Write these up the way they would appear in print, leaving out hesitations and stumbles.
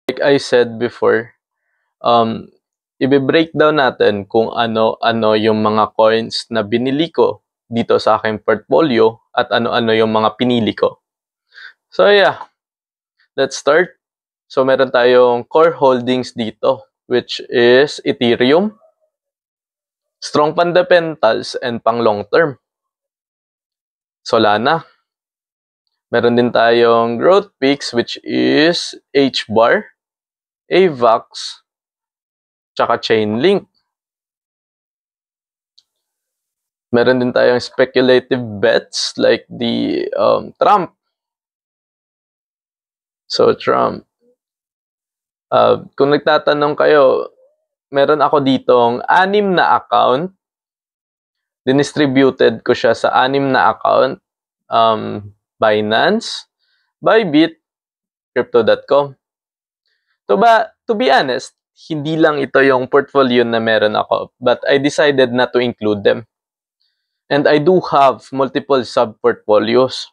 Like I said before, um, i-breakdown natin kung ano-ano yung mga coins na binili ko dito sa aking portfolio at ano-ano yung mga pinili ko. So yeah, let's start. So meron tayong core holdings dito, which is Ethereum, strong fundamentals and pang long term. Solana. Meron din tayong growth picks, which is HBAR, AVAX, tsaka Chainlink. Meron din tayong speculative bets like the Trump. So, Trump. Kung nagtatanong kayo, meron ako ditong 6 na account. Dinistributed ko siya sa 6 na account. Binance, Bybit, Crypto.com. To be honest, hindi lang ito yung portfolio na meron ako, but I decided not to include them. And I do have multiple sub-portfolios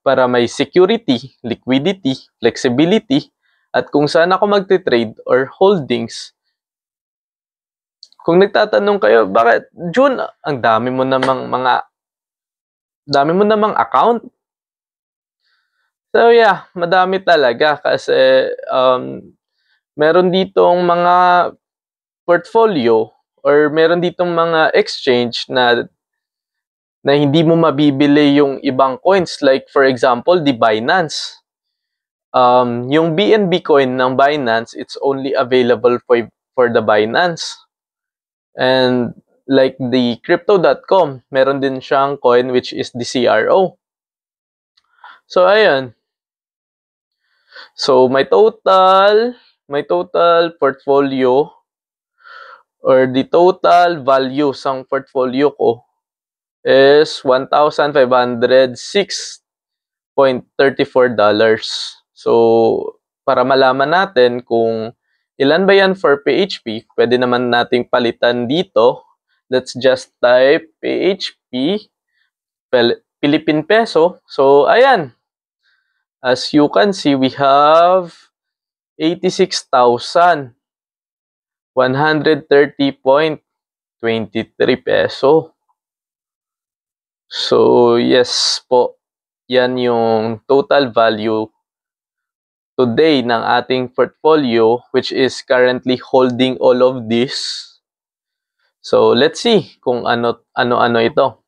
para may security, liquidity, flexibility, at kung saan ako magte-trade or holdings. Kung nagtatanong kayo, bakit, June, ang dami mo namang account? So yeah, madami talaga kasi meron ditong mga portfolio or meron ditong mga exchange na hindi mo mabibili yung ibang coins. Like for example, the Binance. Yung BNB coin ng Binance, it's only available for the Binance. And like the Crypto.com, meron din siyang coin which is the CRO. So ayun. So my total portfolio or the total value sang portfolio ko is $1,506.34. So, para malaman natin kung ilan ba yan for PHP, pwede naman nating palitan dito. Let's just type PHP, Philippine Peso. So, ayan. As you can see, we have 86,130.23 peso. So, yes po. Yan yung total value today ng ating portfolio, which is currently holding all of this. So, let's see kung ano-ano ito.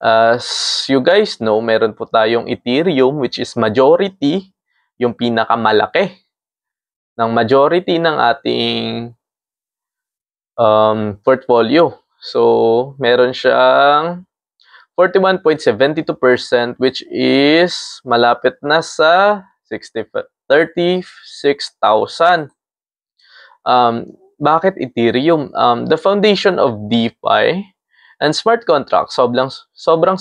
As you guys know, meron po tayong Ethereum, which is majority, yung pinakamalaki ng majority ng ating portfolio. So, meron siyang 41.72%, which is malapit na sa 36,000. Bakit Ethereum? The foundation of DeFi and smart contracts, sobrang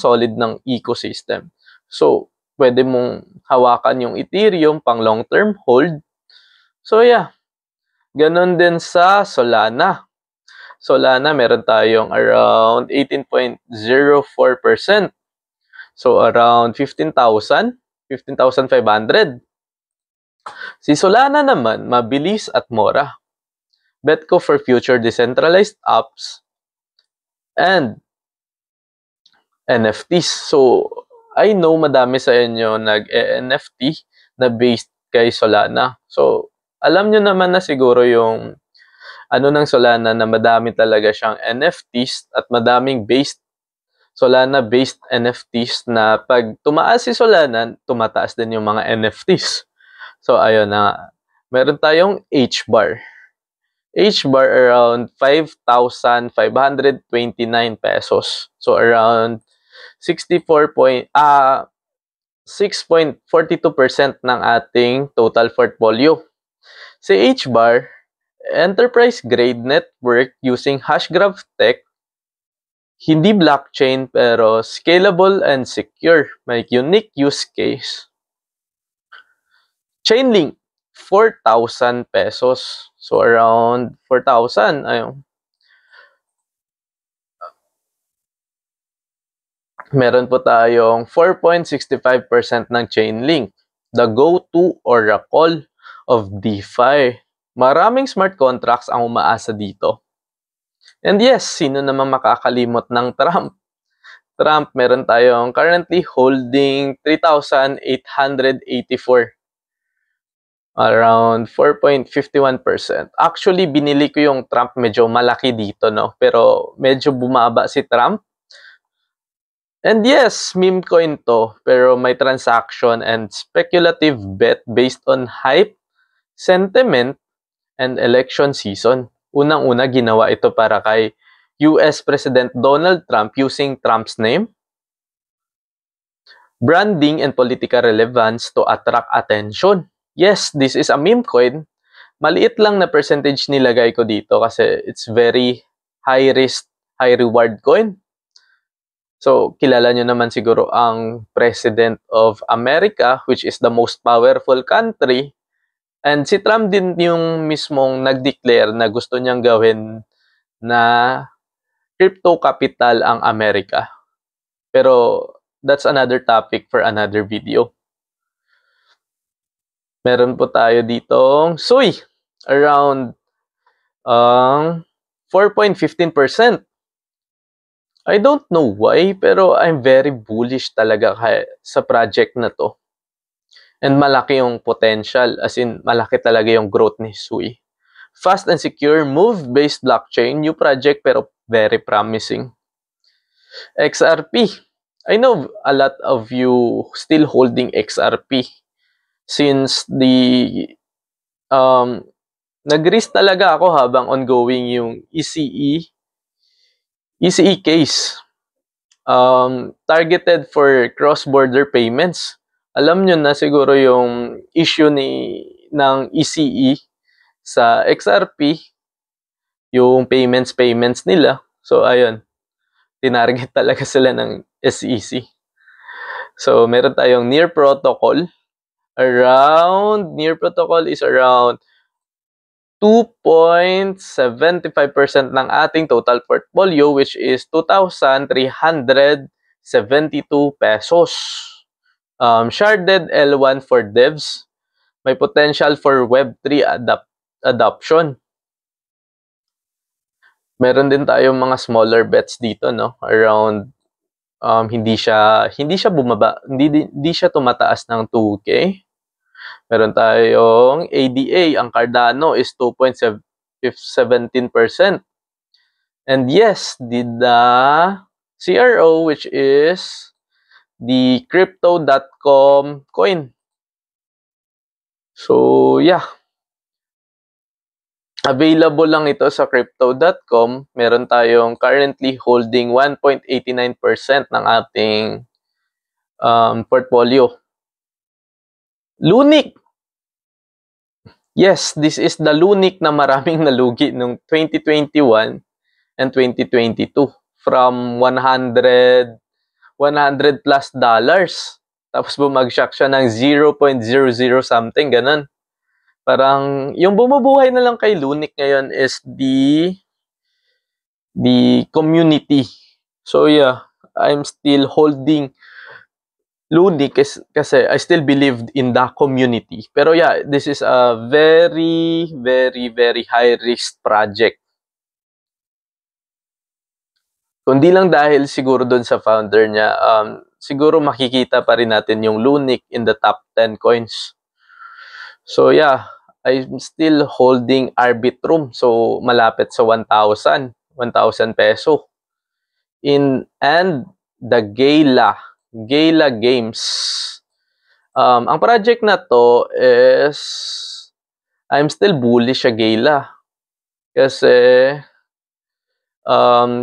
solid ng ecosystem. So, pwede mong hawakan yung Ethereum pang long-term hold. So, yeah. Ganon din sa Solana. Solana, meron tayong around 18.04%. So, around 15,500. Si Solana naman, mabilis at mura. Bet ko for future decentralized apps and NFTs. So, I know madami sa inyo nag-NFT na based kay Solana. So, alam nyo naman na siguro yung ng Solana na madami talaga siyang NFTs at madaming Solana-based NFTs na pag tumaas si Solana, tumataas din yung mga NFTs. So, ayun na. Meron tayong HBAR. HBAR around 5,529 pesos. So, around 6.42% ng ating total portfolio. Si HBAR, enterprise grade network using Hashgraph Tech, hindi blockchain pero scalable and secure. May unique use case. Chainlink, 4,000 pesos. So, around 4,000. Ayun. Meron po tayong 4.65% ng Chainlink. The go-to oracle of DeFi. Maraming smart contracts ang umaasa dito. And yes, sino naman makakalimot ng Trump? Trump, meron tayong currently holding 3,884. Around 4.51%. Actually, binili ko yung Trump, medyo malaki dito, no? Pero medyo bumaba si Trump. And yes, meme coin to, pero may transaction and speculative bet based on hype, sentiment, and election season. Unang-una, ginawa ito para kay US President Donald Trump using Trump's name, branding, and political relevance to attract attention. Yes, this is a meme coin. Maliit lang na percentage nilagay ko dito kasi it's very high risk, high reward coin. So, kilala nyo naman siguro ang President of America, which is the most powerful country. And si Trump din yung mismong nag-declare na gusto niyang gawin na crypto capital ang Amerika. Pero that's another topic for another video. Meron po tayo ditong SUI, around 4.15%. I don't know why, pero I'm very bullish talaga sa project na to. And malaki yung potential, as in malaki talaga yung growth ni SUI. Fast and secure, move-based blockchain, new project pero very promising. XRP. I know a lot of you still holding XRP since the nag-risk talaga ako habang ongoing yung ECE case. Targeted for cross-border payments. Alam nyo na siguro yung issue ng ECE sa XRP, yung payments nila. So, ayun. Tinarget talaga sila ng SEC. So, meron tayong Near Protocol. Near Protocol is around 2.75% ng ating total portfolio, which is 2,372 pesos. Sharded L1 for devs. May potential for Web3 adoption. Meron din tayong mga smaller bets dito, no? Around hindi siya bumaba, hindi siya tumataas ng 2K. Meron tayong ADA, ang Cardano is 2.17%. And yes, the CRO, which is the Crypto.com coin. So, yeah. Available lang ito sa Crypto.com. Meron tayong currently holding 1.89% ng ating portfolio. Lunic. Yes, this is the Lunic na maraming nalugi nung 2021 and 2022 from 100 plus dollars. Tapos bumagsak siya ng 0.00 something, ganun. Parang yung bumubuhay na lang kay Lunic ngayon is the community. So yeah, I'm still holding Lunic kasi I still believed in the community. Pero yeah, this is a very, very, very high risk project. Kundi lang dahil siguro doon sa founder niya, siguro makikita pa rin natin yung Lunic in the top 10 coins. So yeah, I'm still holding Arbitrum. So malapit sa 1,000 peso. And the Gala Games. Ang project na to is I'm still bullish sa Gala. Kasi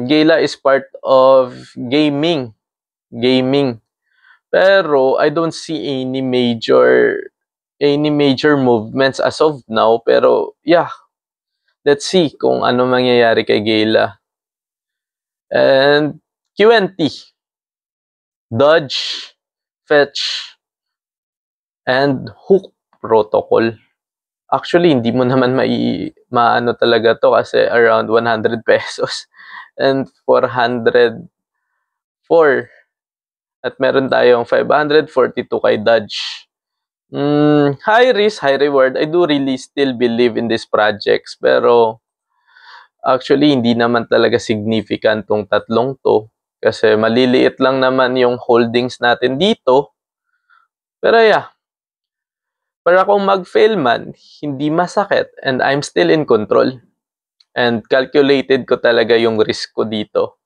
Gala is part of gaming. Pero I don't see any major movements as of now. Pero yeah, let's see kung ano mangyayari kay Gala. And QNT. Dodge, Fetch, and Hook Protocol. Actually, hindi mo naman maano talaga to kasi around 100 pesos and 404. At meron tayong 542 kay Dodge. High risk, high reward. I do really still believe in these projects, pero actually hindi naman talaga significant tong tatlong 'to, kasi maliliit lang naman yung holdings natin dito. Pero yeah, para kung mag-fail man, hindi masakit and I'm still in control. And calculated ko talaga yung risk ko dito.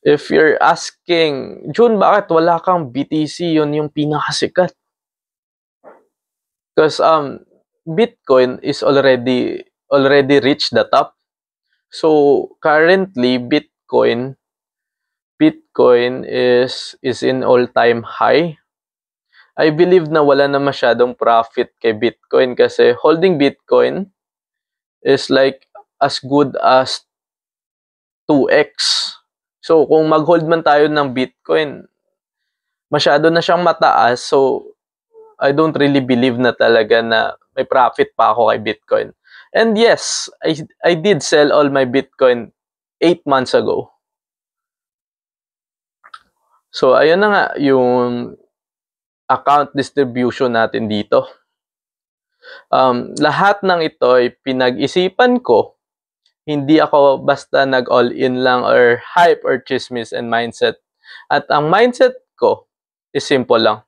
If you're asking, Jun, bakit wala kang BTC? Yun yung pinakasikat. Because Bitcoin is already reached the top. So currently Bitcoin is in all-time high. I believe na wala na masyadong profit kay Bitcoin kasi holding Bitcoin is like as good as 2x. So kung mag-hold man tayo ng Bitcoin, masyado na siyang mataas, so I don't really believe na talaga na may profit pa ako kay Bitcoin. And yes, I did sell all my Bitcoin 8 months ago. So ayun na nga yung account distribution natin dito. Lahat ng ito ay pinag-isipan ko. Hindi ako basta nag-all-in lang or hype or chismis and mindset. At ang mindset ko is simple lang.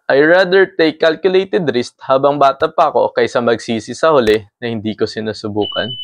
I rather take calculated risk habang bata pa ako kaysa magsisi sa huli na hindi ko sinusubukan.